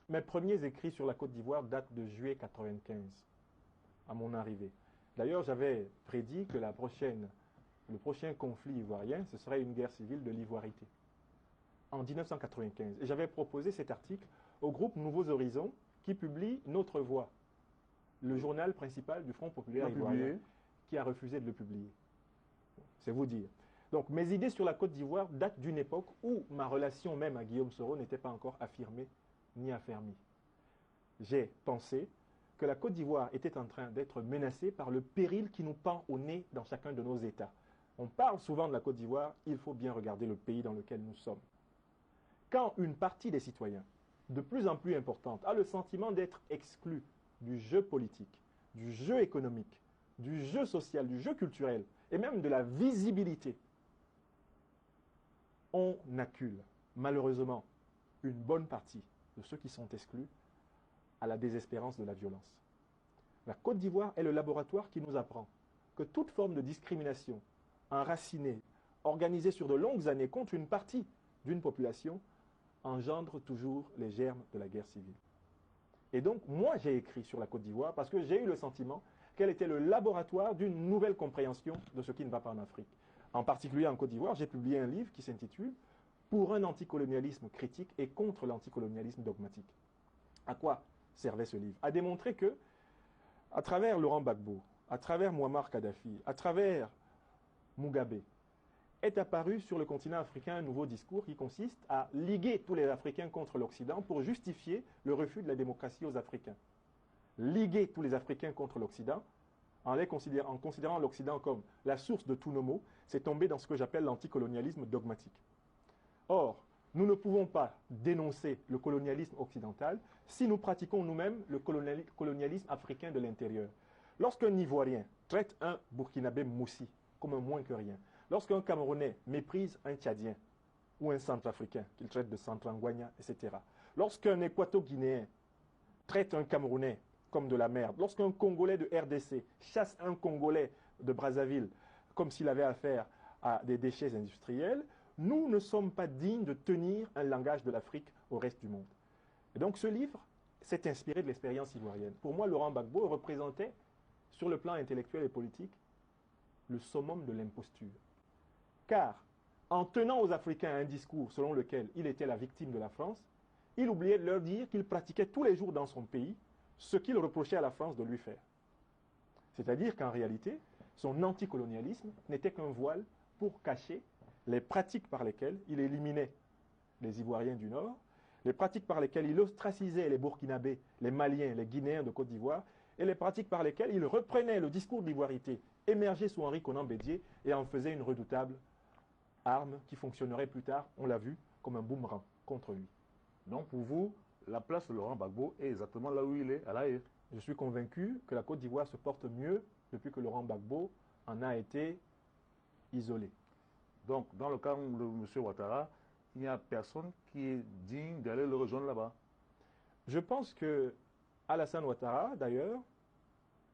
Mes premiers écrits sur la Côte d'Ivoire datent de juillet 1995, à mon arrivée. D'ailleurs, j'avais prédit que le prochain conflit ivoirien, ce serait une guerre civile de l'ivoirité, en 1995. Et j'avais proposé cet article au groupe Nouveaux Horizons, qui publie Notre Voix, le journal principal du Front populaire ivoirien, qui a refusé de le publier. C'est vous dire. Donc, mes idées sur la Côte d'Ivoire datent d'une époque où ma relation même à Guillaume Soro n'était pas encore affirmée ni affermie. J'ai pensé que la Côte d'Ivoire était en train d'être menacée par le péril qui nous pend au nez dans chacun de nos États. On parle souvent de la Côte d'Ivoire, il faut bien regarder le pays dans lequel nous sommes. Quand une partie des citoyens, de plus en plus importante, a le sentiment d'être exclue du jeu politique, du jeu économique, du jeu social, du jeu culturel, et même de la visibilité, on accule malheureusement une bonne partie de ceux qui sont exclus à la désespérance de la violence. La Côte d'Ivoire est le laboratoire qui nous apprend que toute forme de discrimination enracinée, organisée sur de longues années contre une partie d'une population, engendre toujours les germes de la guerre civile. Et donc, moi, j'ai écrit sur la Côte d'Ivoire parce que j'ai eu le sentiment qu'elle était le laboratoire d'une nouvelle compréhension de ce qui ne va pas en Afrique. En particulier en Côte d'Ivoire, j'ai publié un livre qui s'intitule « Pour un anticolonialisme critique et contre l'anticolonialisme dogmatique ». À quoi servait ce livre? À démontrer que, à travers Laurent Gbagbo, à travers Muammar Kadhafi, à travers Mugabe, est apparu sur le continent africain un nouveau discours qui consiste à liguer tous les Africains contre l'Occident pour justifier le refus de la démocratie aux Africains. Liguer tous les Africains contre l'Occident, en considérant l'Occident comme la source de tous nos maux, c'est tomber dans ce que j'appelle l'anticolonialisme dogmatique. Or, nous ne pouvons pas dénoncer le colonialisme occidental si nous pratiquons nous-mêmes le colonialisme africain de l'intérieur. Lorsqu'un Ivoirien traite un Burkinabé moussi comme un moins que rien, lorsqu'un Camerounais méprise un Tchadien ou un Centrafricain qu'il traite de Centrangouagna, etc., lorsqu'un Équato-Guinéen traite un Camerounais comme de la merde, lorsqu'un Congolais de RDC chasse un Congolais de Brazzaville comme s'il avait affaire à des déchets industriels, nous ne sommes pas dignes de tenir un langage de l'Afrique au reste du monde. Et donc ce livre s'est inspiré de l'expérience ivoirienne. Pour moi, Laurent Gbagbo représentait, sur le plan intellectuel et politique, le summum de l'imposture. Car, en tenant aux Africains un discours selon lequel il était la victime de la France, il oubliait de leur dire qu'il pratiquait tous les jours dans son pays ce qu'il reprochait à la France de lui faire. C'est-à-dire qu'en réalité, son anticolonialisme n'était qu'un voile pour cacher les pratiques par lesquelles il éliminait les Ivoiriens du Nord, les pratiques par lesquelles il ostracisait les Burkinabés, les Maliens, les Guinéens de Côte d'Ivoire, et les pratiques par lesquelles il reprenait le discours de l'ivoirité émergé sous Henri Konan Bédié et en faisait une redoutable arme qui fonctionnerait plus tard, on l'a vu, comme un boomerang contre lui. Donc pour vous, la place de Laurent Gbagbo est exactement là où il est, à La Haye. Je suis convaincu que la Côte d'Ivoire se porte mieux depuis que Laurent Gbagbo en a été isolé. Donc dans le cas de M. Ouattara, il n'y a personne qui est digne d'aller le rejoindre là-bas. Je pense que Alassane Ouattara, d'ailleurs,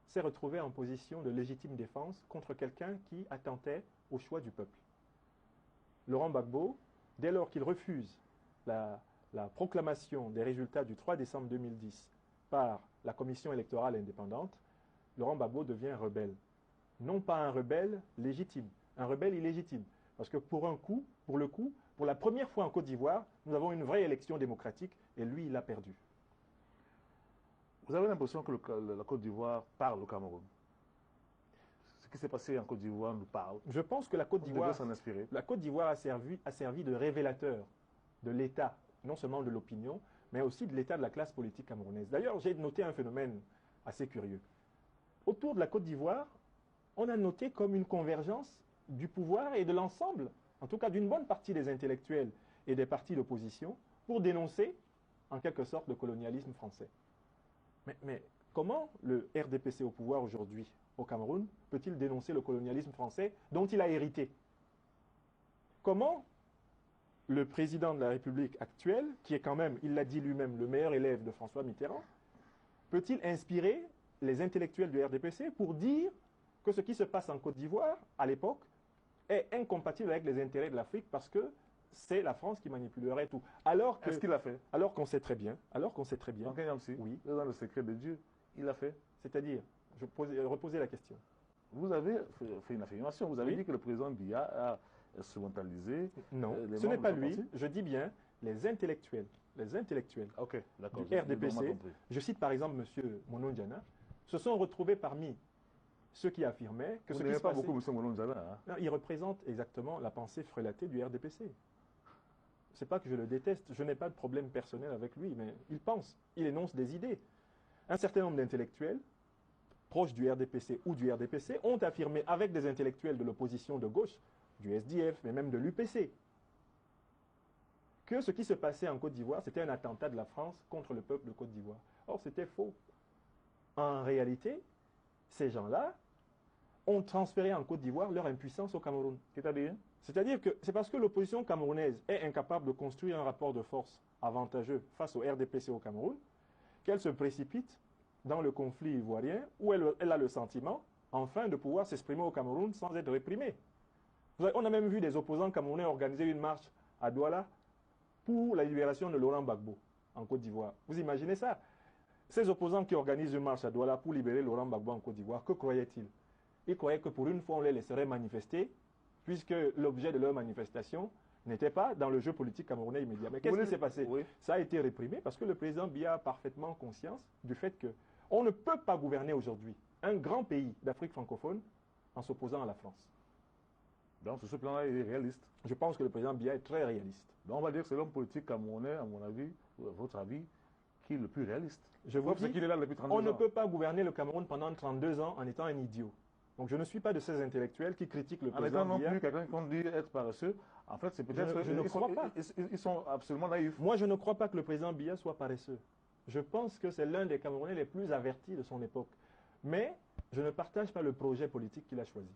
s'est retrouvé en position de légitime défense contre quelqu'un qui attentait au choix du peuple. Laurent Gbagbo, dès lors qu'il refuse la proclamation des résultats du 3 décembre 2010 par la commission électorale indépendante, Laurent Gbagbo devient rebelle. Non pas un rebelle légitime, un rebelle illégitime. Parce que pour la première fois en Côte d'Ivoire, nous avons une vraie élection démocratique et lui, il a perdu. Vous avez l'impression que la Côte d'Ivoire parle au Cameroun? Ce qui s'est passé en Côte d'Ivoire nous parle. Je pense que la Côte d'Ivoire a servi de révélateur de l'état, non seulement de l'opinion, mais aussi de l'état de la classe politique camerounaise. D'ailleurs, j'ai noté un phénomène assez curieux. Autour de la Côte d'Ivoire, on a noté comme une convergence du pouvoir et de l'ensemble, en tout cas d'une bonne partie des intellectuels et des partis d'opposition, pour dénoncer, en quelque sorte, le colonialisme français. Mais comment le RDPC au pouvoir aujourd'hui au Cameroun peut-il dénoncer le colonialisme français dont il a hérité? Comment le président de la République actuelle, qui est quand même, il l'a dit lui-même, le meilleur élève de François Mitterrand, peut-il inspirer les intellectuels du RDPC pour dire que ce qui se passe en Côte d'Ivoire, à l'époque, est incompatible avec les intérêts de l'Afrique parce que c'est la France qui manipulerait tout. Alors que, Est-ce qu'il l'a fait? alors qu'on sait très bien, En Kenya aussi. oui, Dans le secret de Dieu, il l'a fait. c'est-à-dire, reposer la question. Vous avez fait une affirmation. Vous avez Oui. dit que le président Biya a instrumentalisé. Non, les ce n'est membres pas de son lui, parti. je dis bien les intellectuels Ok, d'accord. du j'ai RDPC, vraiment compris. je cite par exemple M. Monondiana, se sont retrouvés parmi ceux qui affirmaient que Vous ce qui n'aimez se pas passait... beaucoup M. Molonjana. Hein? Non, il représente exactement la pensée frelatée du RDPC. C'est pas que je le déteste, je n'ai pas de problème personnel avec lui, mais il pense, il énonce des idées. Un certain nombre d'intellectuels, proches du RDPC ou du RDPC, ont affirmé avec des intellectuels de l'opposition de gauche, du SDF, mais même de l'UPC, que ce qui se passait en Côte d'Ivoire, c'était un attentat de la France contre le peuple de Côte d'Ivoire. Or, c'était faux. En réalité, ces gens-là ont transféré en Côte d'Ivoire leur impuissance au Cameroun. C'est-à-dire que c'est parce que l'opposition camerounaise est incapable de construire un rapport de force avantageux face au RDPC au Cameroun, qu'elle se précipite dans le conflit ivoirien où elle a le sentiment, enfin, de pouvoir s'exprimer au Cameroun sans être réprimée. On a même vu des opposants camerounais organiser une marche à Douala pour la libération de Laurent Gbagbo en Côte d'Ivoire. Vous imaginez ça? Ces opposants qui organisent une marche à Douala pour libérer Laurent Gbagbo en Côte d'Ivoire, que croyaient-ils? Ils croyaient que pour une fois on les laisserait manifester, puisque l'objet de leur manifestation n'était pas dans le jeu politique camerounais immédiat. Mais qu'est-ce qui s'est passé? Oui. Ça a été réprimé parce que le président Biya a parfaitement conscience du fait qu'on ne peut pas gouverner aujourd'hui un grand pays d'Afrique francophone en s'opposant à la France. Donc, sur ce plan-là, il est réaliste. Je pense que le président Biya est très réaliste. Donc, on va dire que c'est l'homme politique camerounais, à mon avis, ou à votre avis, qui est le plus réaliste. Je vous dis, qu'il est là depuis 32 ans. on ne peut pas gouverner le Cameroun pendant 32 ans en étant un idiot. Donc je ne suis pas de ces intellectuels qui critiquent le En étant président non Biya. plus quelqu'un qu'on dit être paresseux, en fait, c'est peut-être... Je ne crois pas. Ils sont absolument naïfs. Moi, je ne crois pas que le président Biya soit paresseux. Je pense que c'est l'un des Camerounais les plus avertis de son époque. Mais je ne partage pas le projet politique qu'il a choisi.